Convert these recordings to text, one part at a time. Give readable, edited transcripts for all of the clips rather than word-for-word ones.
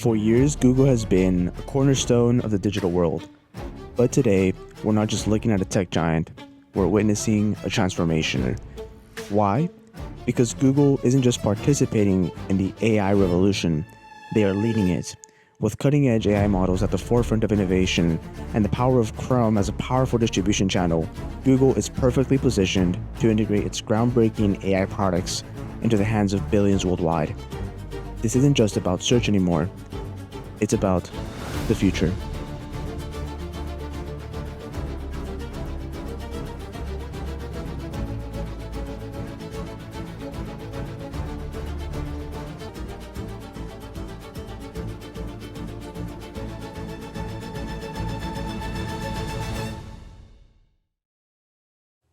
For years, Google has been a cornerstone of the digital world. But today, we're not just looking at a tech giant, we're witnessing a transformation. Why? Because Google isn't just participating in the AI revolution, they are leading it. With cutting-edge AI models at the forefront of innovation and the power of Chrome as a powerful distribution channel, Google is perfectly positioned to integrate its groundbreaking AI products into the hands of billions worldwide. This isn't just about search anymore, it's about the future.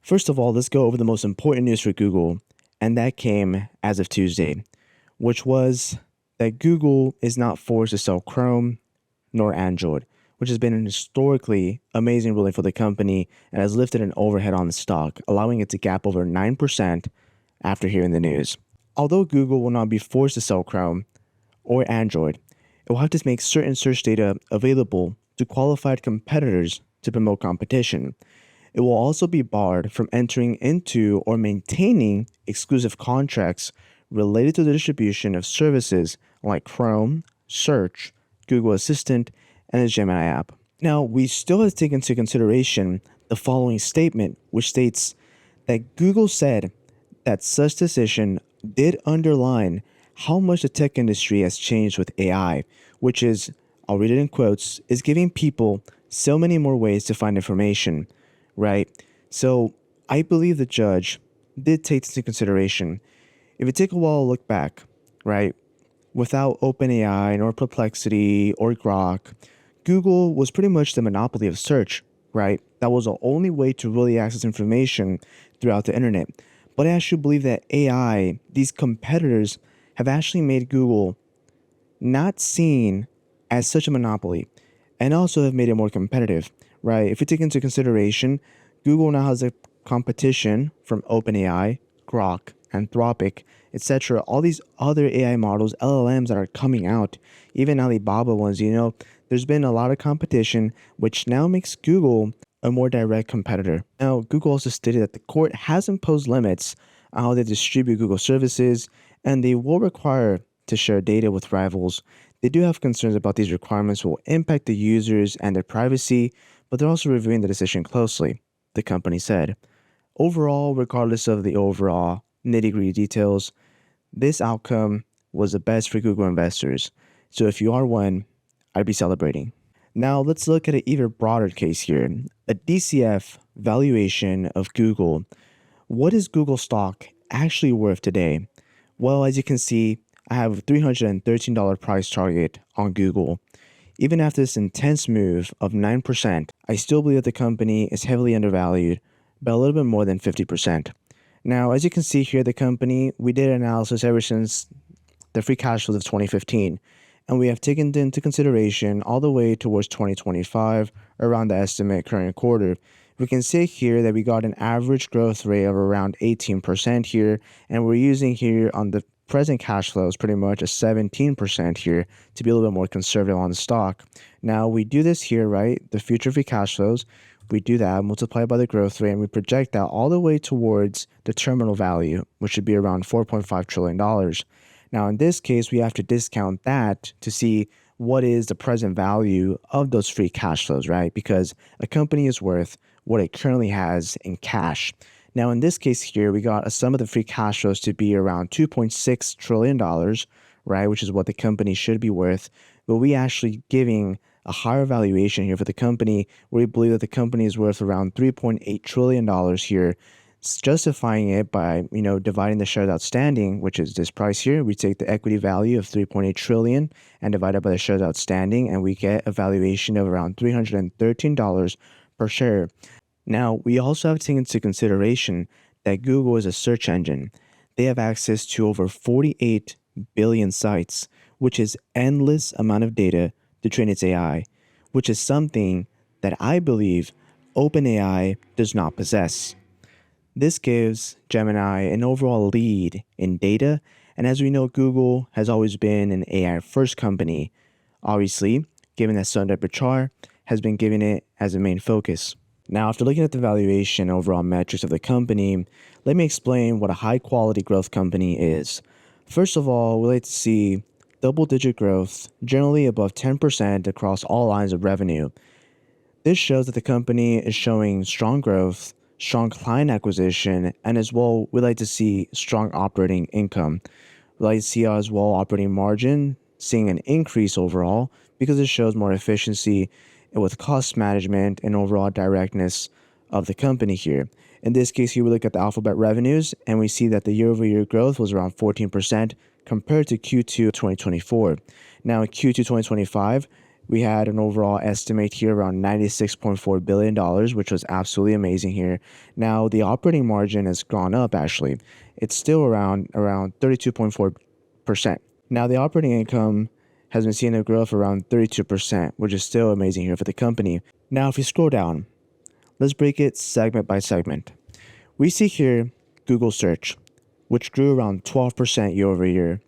First of all, let's go over the most important news for Google, and that came as of Tuesday, which was that Google is not forced to sell Chrome nor Android, which has been an historically amazing ruling for the company and has lifted an overhead on the stock, allowing it to gap over 9% after hearing the news. Although Google will not be forced to sell Chrome or Android, it will have to make certain search data available to qualified competitors to promote competition. It will also be barred from entering into or maintaining exclusive contracts related to the distribution of services like Chrome, Search, Google Assistant, and the Gemini app. Now, we still have to take into consideration the following statement, which states that Google said that such decision did underline how much the tech industry has changed with AI, which is, I'll read it in quotes, is giving people so many more ways to find information, right? So I believe the judge did take this into consideration. If you take a while look back, right, without OpenAI nor Perplexity or Grok, Google was pretty much the monopoly of search, right? That was the only way to really access information throughout the internet. But I actually believe that AI, these competitors, have actually made Google not seen as such a monopoly and also have made it more competitive, right? If you take into consideration, Google now has a competition from OpenAI, Grok, Anthropic, etc. All these other AI models, LLMs that are coming out, even Alibaba ones, there's been a lot of competition, which now makes Google a more direct competitor. Now, Google also stated that the court has imposed limits on how they distribute Google services, and they will require to share data with rivals. They do have concerns about these requirements will impact the users and their privacy, but they're also reviewing the decision closely, the company said. Overall, regardless of the overall nitty-gritty details, this outcome was the best for Google investors. So if you are one, I'd be celebrating. Now let's look at an even broader case here, a DCF valuation of Google. What is Google stock actually worth today? Well, as you can see, I have a $313 price target on Google. Even after this intense move of 9%, I still believe that the company is heavily undervalued by a little bit more than 50%. Now, as you can see here, the company, we did analysis ever since the free cash flows of 2015, and we have taken into consideration all the way towards 2025, around the estimate current quarter. We can see here that we got an average growth rate of around 18% here, and we're using here on the present cash flows pretty much a 17% here to be a little bit more conservative on the stock. Now, we do this here, right? The future free cash flows, we do that, multiply by the growth rate, and we project that all the way towards the terminal value, which should be around $4.5 trillion. Now, in this case, we have to discount that to see what is the present value of those free cash flows, right? Because a company is worth what it currently has in cash. Now, in this case here, we got a sum of the free cash flows to be around $2.6 trillion, right? Which is what the company should be worth. But we actually giving a higher valuation here for the company, where we believe that the company is worth around $3.8 trillion here, justifying it by, dividing the shares outstanding, which is this price here. We take the equity value of 3.8 trillion and divide it by the shares outstanding, and we get a valuation of around $313 per share. Now, we also have to take into consideration that Google is a search engine. They have access to over 48 billion sites, which is endless amount of data to train its AI, which is something that I believe OpenAI does not possess. This gives Gemini an overall lead in data, and as we know, Google has always been an AI-first company, obviously, given that Sun chart has been giving it as a main focus. Now, after looking at the valuation and overall metrics of the company, let me explain what a high quality growth company is. First of all, we like to see double digit growth, generally above 10% across all lines of revenue. This shows that the company is showing strong growth, strong client acquisition, and as well, we like to see strong operating income. We like to see as well operating margin seeing an increase overall because it shows more efficiency with cost management and overall directness of the company here. In this case, here we look at the Alphabet revenues and we see that the year-over-year growth was around 14% compared to Q2 2024. Now in Q2 2025, we had an overall estimate here around $96.4 billion, which was absolutely amazing here. Now the operating margin has gone up actually. It's still around 32.4%. Now the operating income has been seeing a growth around 32%, which is still amazing here for the company. Now if you scroll down, let's break it segment by segment. We see here Google search, which grew around 12% year over year.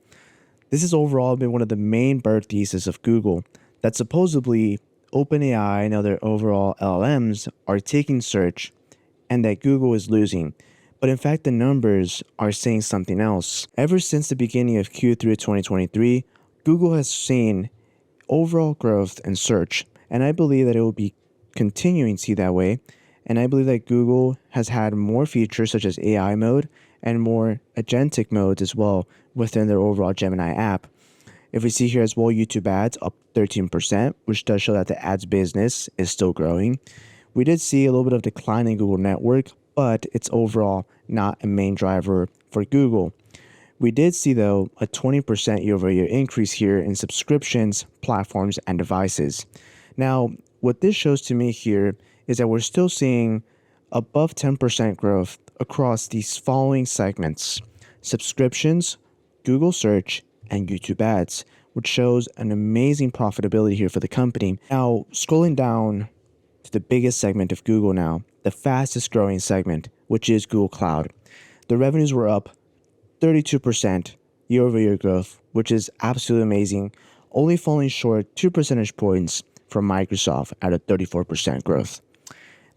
This has overall been one of the main bird theses of Google, that supposedly OpenAI and other overall LLMs are taking search and that Google is losing. But in fact, the numbers are saying something else. Ever since the beginning of Q3 2023, Google has seen overall growth in search, and I believe that it will be continuing to see that way. And I believe that Google has had more features such as AI mode and more agentic modes as well within their overall Gemini app. If we see here as well, YouTube ads up 13%, which does show that the ads business is still growing. We did see a little bit of decline in Google Network, but it's overall not a main driver for Google. We did see, though, a 20% year-over-year increase here in subscriptions, platforms, and devices. Now, what this shows to me here is that we're still seeing above 10% growth across these following segments: subscriptions, Google search, and YouTube ads, which shows an amazing profitability here for the company. Now, scrolling down to the biggest segment of Google now, the fastest growing segment, which is Google Cloud. The revenues were up 32% year-over-year growth, which is absolutely amazing, only falling short 2 percentage points from Microsoft at a 34% growth.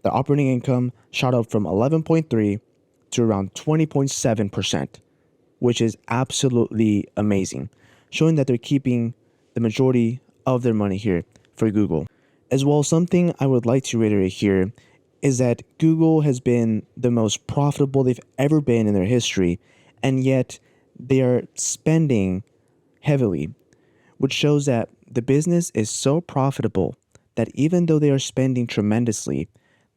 The operating income shot up from 11.3 to around 20.7%, which is absolutely amazing, showing that they're keeping the majority of their money here for Google. As well, something I would like to reiterate here is that Google has been the most profitable they've ever been in their history, and yet they are spending heavily, which shows that the business is so profitable that even though they are spending tremendously,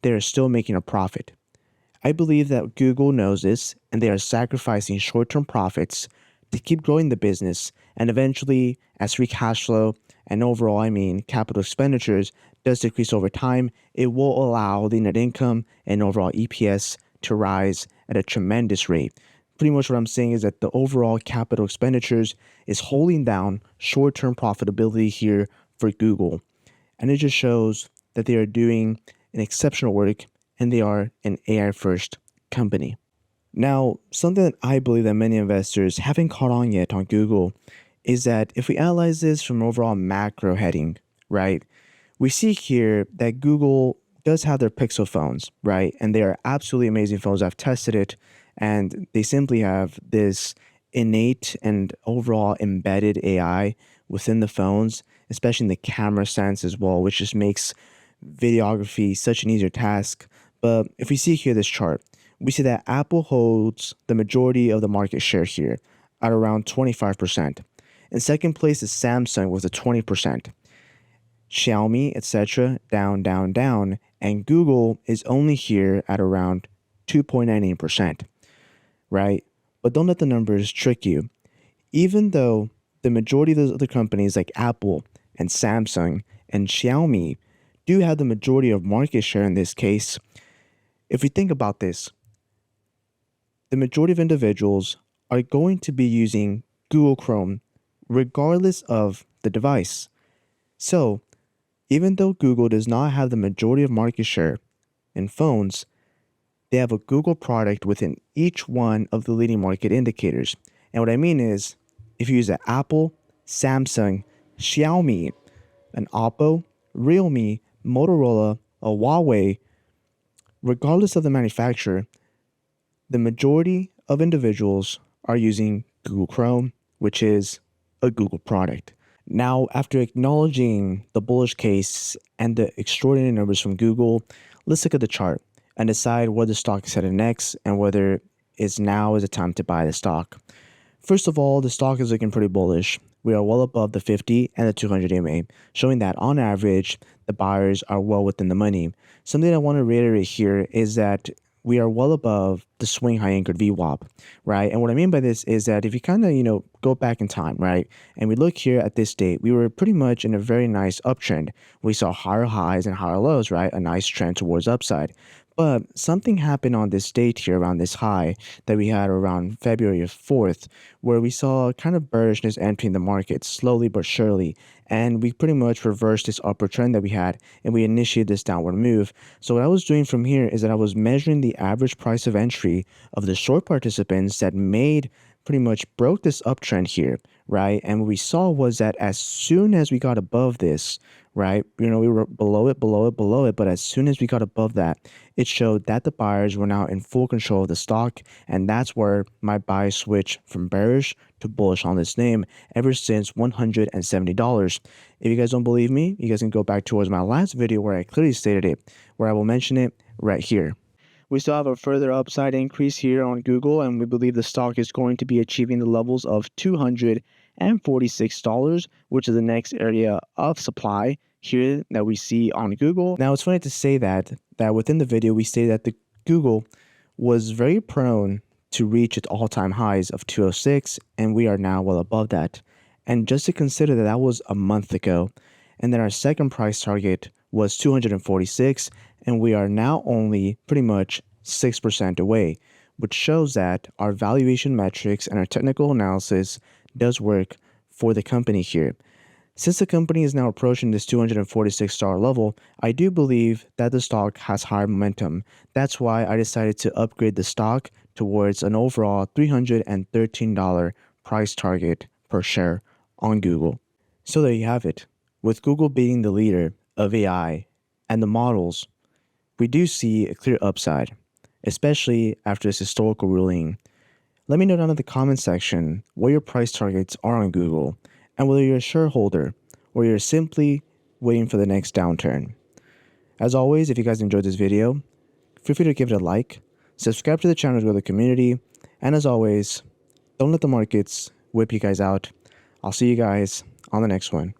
they are still making a profit. I believe that Google knows this and they are sacrificing short-term profits to keep growing the business, and eventually, as free cash flow and overall, capital expenditures does decrease over time, it will allow the net income and overall EPS to rise at a tremendous rate. Pretty much what I'm saying is that the overall capital expenditures is holding down short-term profitability here for Google. And it just shows that they are doing an exceptional work and they are an AI-first company. Now, something that I believe that many investors haven't caught on yet on Google is that if we analyze this from overall macro heading, right, we see here that Google does have their Pixel phones, right? And they are absolutely amazing phones. I've tested it and they simply have this innate and overall embedded AI within the phones, especially in the camera sense as well, which just makes videography such an easier task. But if we see here this chart, we see that Apple holds the majority of the market share here at around 25%. In second place is Samsung with a 20%. Xiaomi, etc., down, down, down, and Google is only here at around 2.98%, right? But don't let the numbers trick you. Even though the majority of those other companies like Apple and Samsung and Xiaomi do have the majority of market share in this case, if we think about this, the majority of individuals are going to be using Google Chrome regardless of the device. So, even though Google does not have the majority of market share in phones, they have a Google product within each one of the leading market indicators. And what I mean is, if you use an Apple, Samsung, Xiaomi, an Oppo, Realme, Motorola, a Huawei, regardless of the manufacturer, the majority of individuals are using Google Chrome, which is a Google product. Now, after acknowledging the bullish case and the extraordinary numbers from Google, let's look at the chart and decide where the stock is headed next and whether it's now is the time to buy the stock. First of all, the stock is looking pretty bullish. We are well above the 50 and the 200 EMA, showing that on average, the buyers are well within the money. Something I want to reiterate here is that we are well above the swing high anchored VWAP, right? And what I mean by this is that if you kind of, go back in time, right? And we look here at this date, we were pretty much in a very nice uptrend. We saw higher highs and higher lows, right? A nice trend towards upside. But something happened on this date here around this high that we had around February 4th, where we saw kind of bearishness entering the market slowly but surely. And we pretty much reversed this upward trend that we had and we initiated this downward move. So what I was doing from here is that I was measuring the average price of entry of the short participants that pretty much broke this uptrend here, right? And what we saw was that as soon as we got above this, right, we were below it, but as soon as we got above that, it showed that the buyers were now in full control of the stock, and that's where my buy switched from bearish to bullish on this name ever since $170. If you guys don't believe me, you guys can go back towards my last video where I clearly stated it, where I will mention it right here. We still have a further upside increase here on Google, and we believe the stock is going to be achieving the levels of $246, which is the next area of supply here that we see on Google. Now, it's funny to say that within the video, we stated that the Google was very prone to reach its all-time highs of 206, and we are now well above that. And just to consider that that was a month ago, and then our second price target was 246, and we are now only pretty much 6% away, which shows that our valuation metrics and our technical analysis does work for the company here. Since the company is now approaching this $246 level, I do believe that the stock has higher momentum. That's why I decided to upgrade the stock towards an overall $313 price target per share on Google. So there you have it. With Google being the leader of AI and the models, we do see a clear upside, especially after this historical ruling. Let me know down in the comment section what your price targets are on Google and whether you're a shareholder or you're simply waiting for the next downturn. As always, if you guys enjoyed this video, feel free to give it a like, subscribe to the channel to grow the community, and as always, don't let the markets whip you guys out. I'll see you guys on the next one.